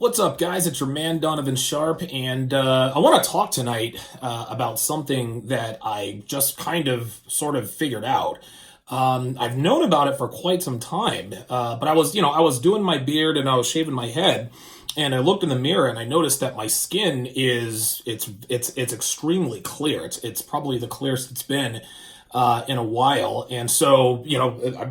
What's up, guys? It's your man, Donovan Sharpe, and I want to talk tonight about something that I just kind of sort of figured out. I've known about it for quite some time, but I was doing my beard and I was shaving my head, and I looked in the mirror and I noticed that my skin it's extremely clear. It's probably the clearest it's been in a while, and so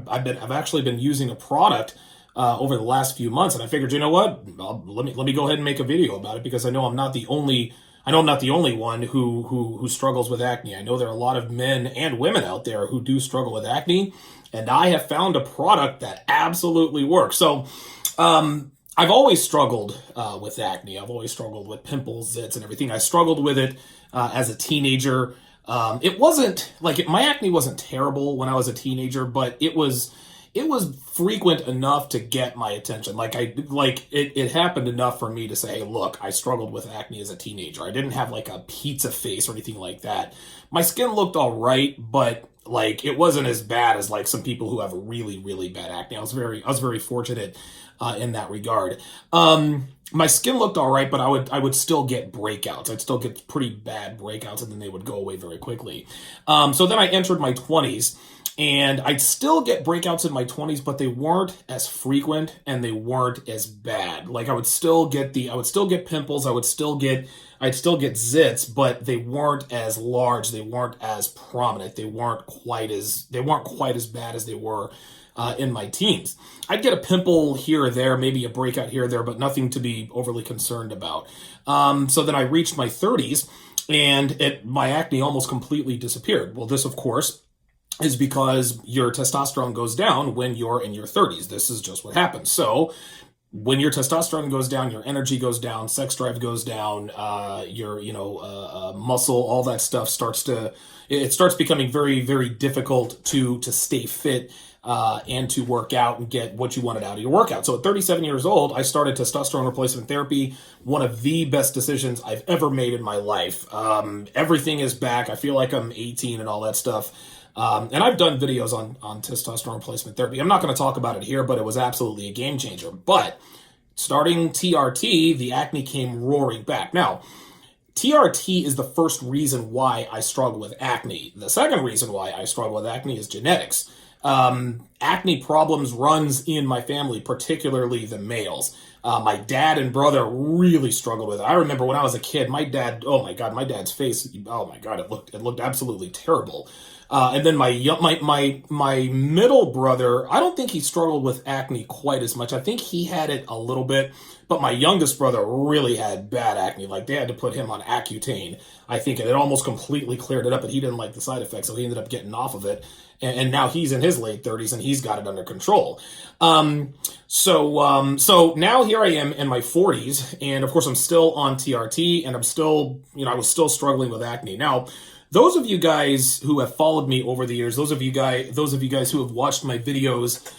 I've actually been using a product over the last few months, and I figured, you know what, let me go ahead and make a video about it because I know I'm not the only one who struggles with acne. I know there are a lot of men and women out there who do struggle with acne, and I have found a product that absolutely works. So I've always struggled with acne. I've always struggled with pimples, zits, and everything. I struggled with it as a teenager. It wasn't like my acne wasn't terrible when I was a teenager, but it was frequent enough to get my attention. It happened enough for me to say, hey, look, I struggled with acne as a teenager. I didn't have like a pizza face or anything like that. My skin looked all right, but like it wasn't as bad as like some people who have really, really bad acne. I was very fortunate in that regard. My skin looked all right, but I would still get breakouts. I'd still get pretty bad breakouts, and then they would go away very quickly. So then I entered my 20s. And I'd still get breakouts in my 20s, but they weren't as frequent and they weren't as bad. Like I would still get pimples, I'd still get zits, but they weren't as large, they weren't as prominent, they weren't quite as bad as they were in my teens. I'd get a pimple here or there, maybe a breakout here or there, but nothing to be overly concerned about. So then I reached my 30s and my acne almost completely disappeared. Well, this of course is because your testosterone goes down when you're in your 30s. This is just what happens. So when your testosterone goes down, your energy goes down, sex drive goes down, your muscle, all that stuff starts becoming very, very difficult to stay fit and to work out and get what you wanted out of your workout. So at 37 years old, I started testosterone replacement therapy, one of the best decisions I've ever made in my life. Everything is back. I feel like I'm 18 and all that stuff. And I've done videos on testosterone replacement therapy. I'm not going to talk about it here, but it was absolutely a game changer. But starting TRT, the acne came roaring back. Now, TRT is the first reason why I struggle with acne. The second reason why I struggle with acne is genetics. Acne problems runs in my family, particularly the males. My dad and brother really struggled with it. I remember when I was a kid, my dad, oh my God, my dad's face, oh my God, it looked absolutely terrible. And then my middle brother, I don't think he struggled with acne quite as much. I think he had it a little bit, but my youngest brother really had bad acne. Like they had to put him on Accutane, I think, and it almost completely cleared it up, but he didn't like the side effects, so he ended up getting off of it. And now he's in his late 30s and he's got it under control. So now here I am in my 40s, and of course I'm still on TRT, and I'm still, I was still struggling with acne. Now, those of you guys who have followed me over the years, those of you guys who have watched my videos,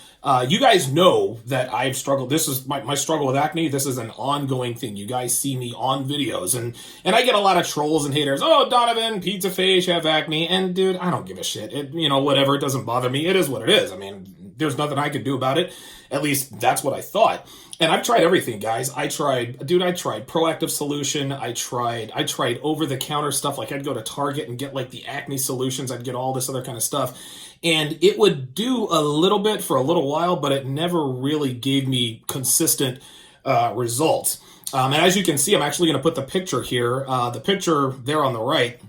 you guys know that I've struggled. This is my struggle with acne. This is an ongoing thing. You guys see me on videos, and I get a lot of trolls and haters. Oh, Donovan, pizza face, you have acne. And dude, I don't give a shit. Whatever. It doesn't bother me. It is what it is. I mean, there's nothing I could do about it. At least that's what I thought. And I've tried everything, guys. I tried Proactive Solution. I tried over-the-counter stuff. Like I'd go to Target and get like the acne solutions. I'd get all this other kind of stuff. And it would do a little bit for a little while, but it never really gave me consistent results. And as you can see, I'm actually going to put the picture here. The picture there on the right,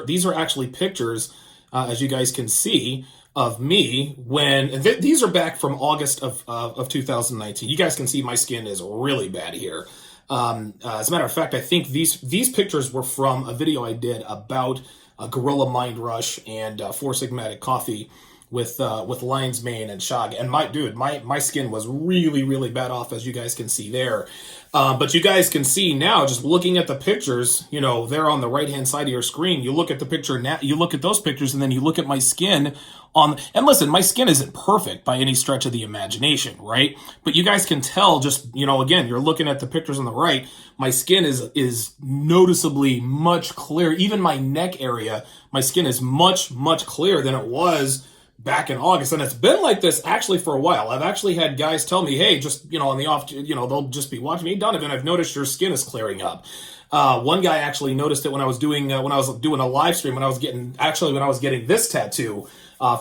these are actually pictures, as you guys can see, of me when these are back from August of 2019. You guys can see my skin is really bad here. As a matter of fact, I think these pictures were from a video I did about Gorilla Mind Rush and Four Sigmatic coffee with lion's mane and shag. And my skin was really, really bad off, as you guys can see there. But you guys can see now, just looking at the pictures, they're on the right-hand side of your screen. You look at the picture now, you look at those pictures, and then you look at my skin and listen, my skin isn't perfect by any stretch of the imagination, right? But you guys can tell just, again, you're looking at the pictures on the right, my skin is noticeably much clearer. Even my neck area, my skin is much, much clearer than it was back in August, and it's been like this actually for a while. I've actually had guys tell me, hey, just, on the off, they'll just be watching me, Donovan, I've noticed your skin is clearing up. One guy actually noticed it when I was doing a live stream, when I was getting this tattoo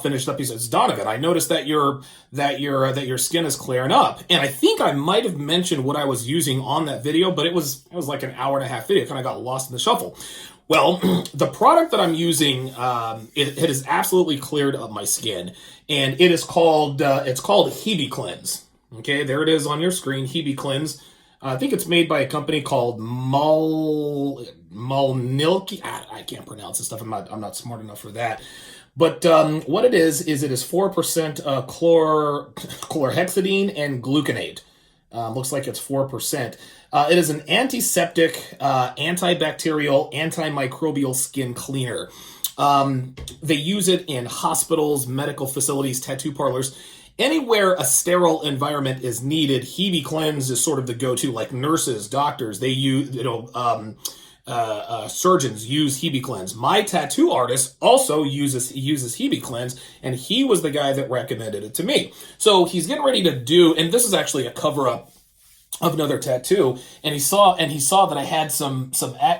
finished up. He says, Donovan, I noticed that your skin is clearing up. And I think I might have mentioned what I was using on that video, but it was like an hour and a half video. Kind of got lost in the shuffle. Well, the product that I'm using, it has absolutely cleared up my skin, and it is called Hibiclens. Okay, there it is on your screen, Hibiclens. I think it's made by a company called Malnilki. I can't pronounce this stuff. I'm not smart enough for that. But what it is it is 4% chlorhexidine and gluconate. Looks like it's 4%. It is an antiseptic, antibacterial, antimicrobial skin cleaner. They use it in hospitals, medical facilities, tattoo parlors. Anywhere a sterile environment is needed, Hibiclens is sort of the go-to. Like nurses, doctors, they use, surgeons use Hibiclens. My tattoo artist also uses Hibiclens, and he was the guy that recommended it to me. So he's getting ready to do, and this is actually a cover-up of another tattoo, and he saw that I had some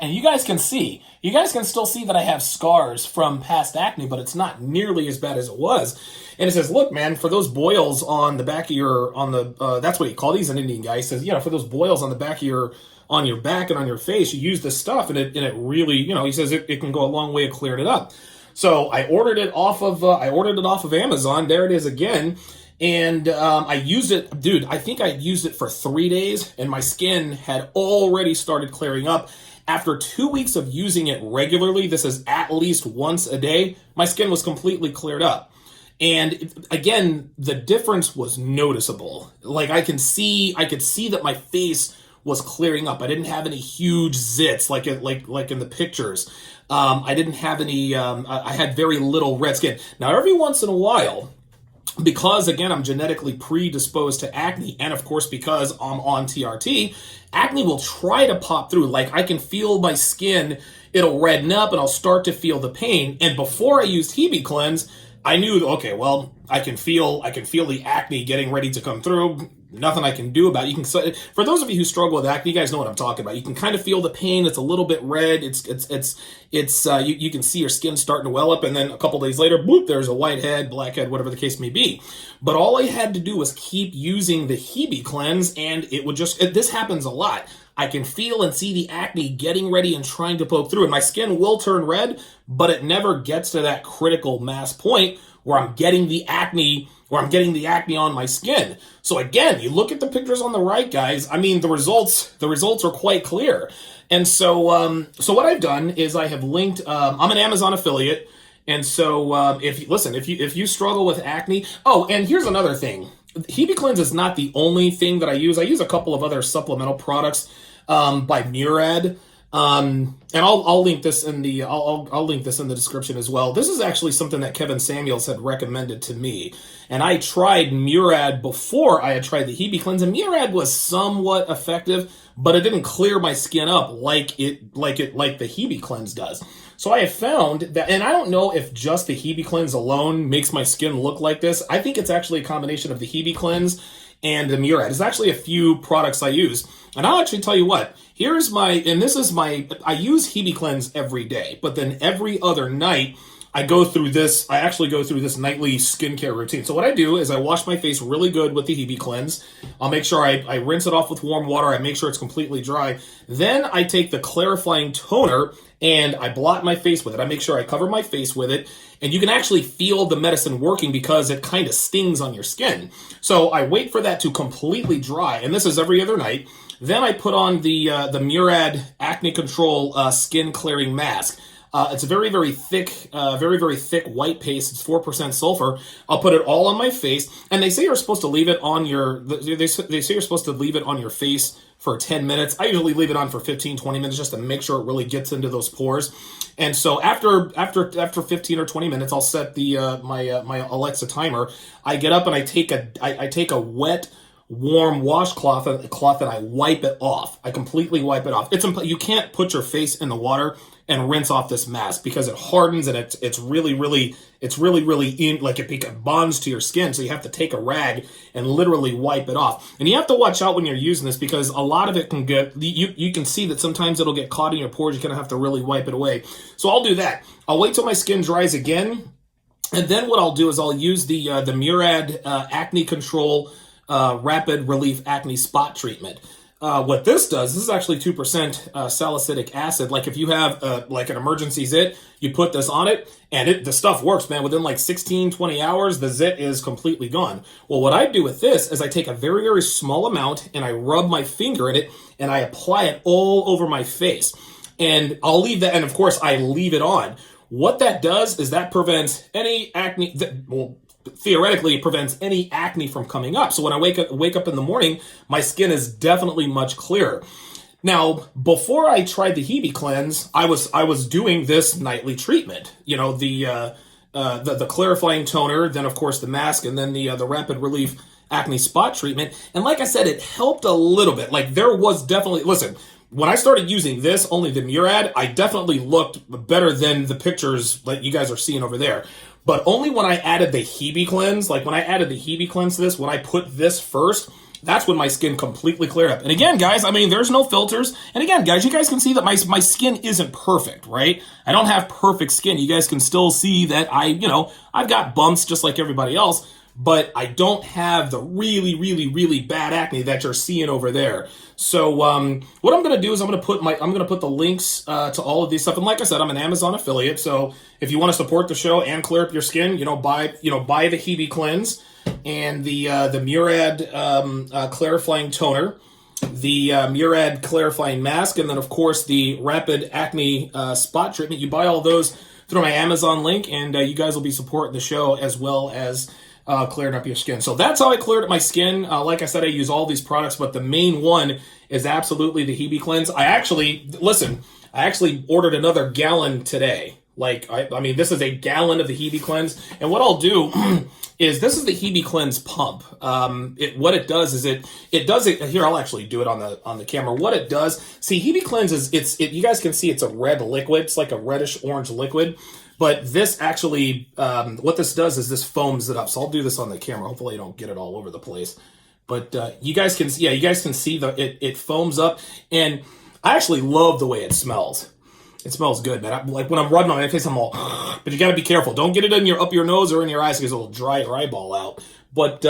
and you guys can still see that I have scars from past acne, but it's not nearly as bad as it was. And it says, look, man, for those boils on the back of that's what he called, he's an Indian guy. He says, for those boils on the back of on your back and on your face, you use this stuff, and it really, he says it can go a long way of clearing it up. So I ordered it off of Amazon. There it is again. And I used it, dude, I think I used it for 3 days, and my skin had already started clearing up. After 2 weeks of using it regularly, this is at least once a day, my skin was completely cleared up. And again, the difference was noticeable. Like I could see that my face was clearing up. I didn't have any huge zits like in the pictures. I didn't have any, I had very little red skin. Now, every once in a while, because, again, I'm genetically predisposed to acne, and of course because I'm on TRT, acne will try to pop through. Like, I can feel my skin, it'll redden up, and I'll start to feel the pain. And before I used Hibiclens, I knew, okay, well, I can feel the acne getting ready to come through. Nothing I can do about it. You can, for those of you who struggle with acne, you guys know what I'm talking about. You can kind of feel the pain. It's a little bit red. You can see your skin starting to well up, and then a couple days later, boop, there's a white head, black head, whatever the case may be. But all I had to do was keep using the Hibiclens, and it would this happens a lot. I can feel and see the acne getting ready and trying to poke through, and my skin will turn red, but it never gets to that critical mass point where I'm getting the acne on my skin. So again, you look at the pictures on the right, guys. I mean, the results are quite clear. And so what I've done is I have linked. I'm an Amazon affiliate, and so if you struggle with acne, and here's another thing. Hibiclens is not the only thing that I use. I use a couple of other supplemental products by Murad. And I'll link this in the I'll link this in the description as well. This is actually something that Kevin Samuels had recommended to me, and I tried Murad before I had tried the Hibiclens, and Murad was somewhat effective, but it didn't clear my skin up like the Hibiclens does. So I have found that, and I don't know if just the Hibiclens alone makes my skin look like this. I think it's actually a combination of the Hibiclens and the Murad. There's actually a few products I use, and I'll actually tell you what. I use Hibiclens every day, but then every other night I actually go through this nightly skincare routine. So what I do is I wash my face really good with the Hibiclens. I'll make sure I rinse it off with warm water. I make sure it's completely dry. Then I take the clarifying toner and I blot my face with it. I make sure I cover my face with it. And you can actually feel the medicine working because it kind of stings on your skin. So I wait for that to completely dry, and this is every other night. Then I put on the Murad Acne Control Skin Clearing Mask. It's a very, very thick white paste. It's 4% sulfur. I'll put it all on my face, and they say you're supposed to leave it on they say you're supposed to leave it on your face for 10 minutes. I usually leave it on for 15, 20 minutes just to make sure it really gets into those pores. And so after 15 or 20 minutes, I'll set the my Alexa timer. I get up and I take a wet, warm washcloth and I wipe it off. I completely wipe it off. You can't put your face in the water and rinse off this mask because it hardens and it's really in, like it bonds to your skin. So you have to take a rag and literally wipe it off. And you have to watch out when you're using this because a lot of it can get, you can see that sometimes it'll get caught in your pores. You're going to have to really wipe it away. So I'll do that. I'll wait till my skin dries again. And then what I'll do is I'll use the Murad Acne Control Rapid Relief Acne Spot Treatment. What this does, this is actually 2% salicylic acid. Like if you have like an emergency zit, you put this on it and the stuff works, man. Within like 16, 20 hours, the zit is completely gone. Well, what I do with this is I take a very, very small amount and I rub my finger in it and I apply it all over my face. And I'll leave that, and of course I leave it on. What that does is that prevents any acne, well, theoretically, it prevents any acne from coming up. So when I wake up in the morning, my skin is definitely much clearer. Now, before I tried the Hibiclens, I was doing this nightly treatment. You know, the clarifying toner, then of course the mask, and then the rapid relief acne spot treatment. And like I said, it helped a little bit. Like there was definitely, listen, when I started using this, only the Murad, I definitely looked better than the pictures that you guys are seeing over there. But only when I added the Hibiclens, like when I added the Hibiclens to this, when I put this first, that's when my skin completely cleared up. And again, guys, I mean, there's no filters. And again, guys, you guys can see that my skin isn't perfect, right? I don't have perfect skin. You guys can still see that I've got bumps just like everybody else, but I don't have the really, really, really bad acne that you're seeing over there. So what I'm going to do is I'm going to put the links to all of these stuff. And like I said, I'm an Amazon affiliate. So if you want to support the show and clear up your skin, buy the Hibiclens and the Murad clarifying toner, the Murad clarifying mask, and then of course the rapid acne spot treatment. You buy all those through my Amazon link, and you guys will be supporting the show as well as clearing up your skin. So that's how I cleared up my skin. Like I said, I use all these products, but the main one is absolutely the Hibiclens. I actually ordered another gallon today. Like, I mean, this is a gallon of the Hibiclens. And what I'll do is this is the Hibiclens pump. What it does is it does it here. I'll actually do it on the camera. What it does, see, Hibiclens is you guys can see it's a red liquid. It's like a reddish orange liquid. But this actually, what this does is this foams it up. So I'll do this on the camera. Hopefully I don't get it all over the place. But you guys can see it foams up. And I actually love the way it smells. It smells good, man. Like when I'm rubbing on my face, I'm all, but you got to be careful. Don't get it up your nose or in your eyes because it'll dry your eyeball out. But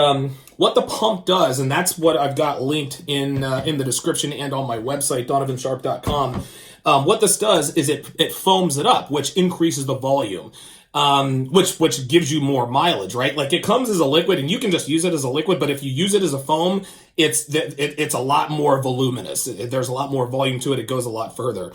what the pump does, and that's what I've got linked in the description and on my website, DonovanSharpe.com. What this does is it foams it up, which increases the volume, which gives you more mileage, right? Like it comes as a liquid and you can just use it as a liquid, but if you use it as a foam, it's a lot more voluminous. There's a lot more volume to it. It goes a lot further.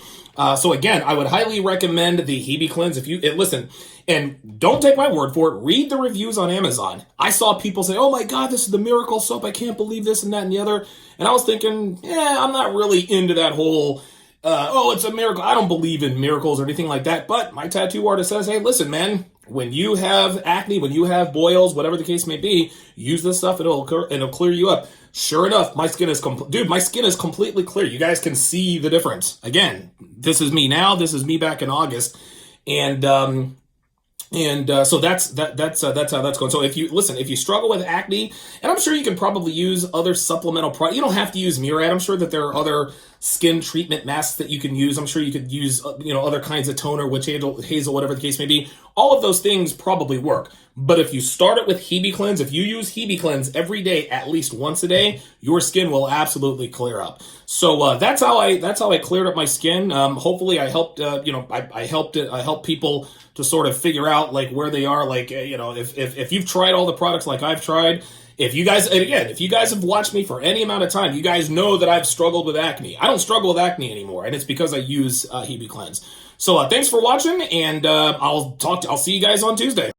So again, I would highly recommend the Hibiclens. Listen, and don't take my word for it. Read the reviews on Amazon. I saw people say, "Oh my God, this is the miracle soap. I can't believe this and that and the other." And I was thinking, I'm not really into that whole, it's a miracle. I don't believe in miracles or anything like that. But my tattoo artist says, hey, listen, man, when you have acne, when you have boils, whatever the case may be, use this stuff and it'll clear you up. Sure enough, my skin is completely clear. You guys can see the difference. Again, this is me now. This is me back in August. And so that's how that's going. So if you struggle with acne, and I'm sure you can probably use other supplemental products. You don't have to use Murad. I'm sure that there are other skin treatment masks that you can use. I'm sure you could use, other kinds of toner, witch hazel, whatever the case may be. All of those things probably work. But if you start it with Hibiclens, if you use Hibiclens every day, at least once a day, your skin will absolutely clear up. So that's how I cleared up my skin. Hopefully, I helped. I helped people to sort of figure out like where they are. Like if you've tried all the products like I've tried. If you guys have watched me for any amount of time, you guys know that I've struggled with acne. I don't struggle with acne anymore, and it's because I use Hibiclens. So thanks for watching, and I'll see you guys on Tuesday.